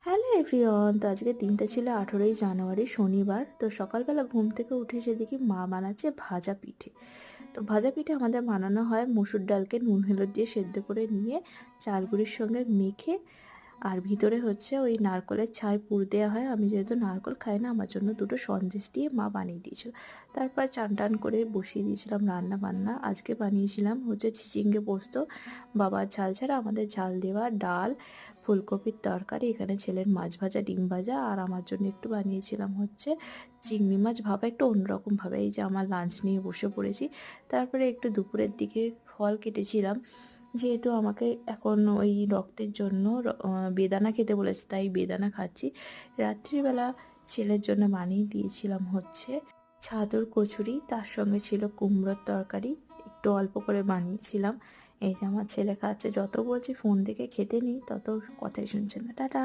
Hello everyone, তো আজকে দিনটা ছিল 18ই জানুয়ারি, শনিবার। তো সকালবেলা ঘুম থেকে উঠে এসে দেখি মা বানাচ্ছে ভাজা পিঠে। তো ভাজা পিঠে আমাদের বানানো হয় মসুর ডালকে নুন হলুদ দিয়ে সেদ্ধ করে নিয়ে চালগুড়ির সঙ্গে মেখে, আর ভিতরে হচ্ছে ওই নারকলের ছাই পুর দেওয়া হয়। আমি যেহেতু নারকল খাই না, আমার জন্য দুটো সন্দেশ দিয়ে মা বানিয়ে দিয়েছিল। তারপর চান টান করে বসিয়ে দিয়েছিলাম রান্না বান্না। আজকে বানিয়েছিলাম হচ্ছে চিচিঙ্গে পোস্ত, বাবার ঝাল ছাড়া আমাদের ঝাল দেওয়া ডাল, ফুলকপির তরকারি, এখানে ছেলের মাছ ভাজা, ডিম ভাজা, আর আমার জন্য একটু বানিয়েছিলাম হচ্ছে চিংড়ি মাছ ভাপা, একটু অন্যরকম ভাবে। এই যে আমার লাঞ্চ নিয়ে বসে পড়েছি। তারপরে একটু দুপুরের দিকে ফল কেটেছিলাম, যেহেতু আমাকে এখন ওই রক্তের জন্য বেদানা খেতে বলেছে, তাই বেদানা খাচ্ছি। রাত্রিবেলা ছেলের জন্য বানিয়ে দিয়েছিলাম হচ্ছে ছাতুর কচুরি, তার সঙ্গে ছিল কুমড়োর তরকারি, একটু অল্প করে বানিয়েছিলাম। এই যে আমার ছেলে খাচ্ছে, যত বলছি ফোন দেখে খেতে নেই তত কথাই শুনছে না। টাটা।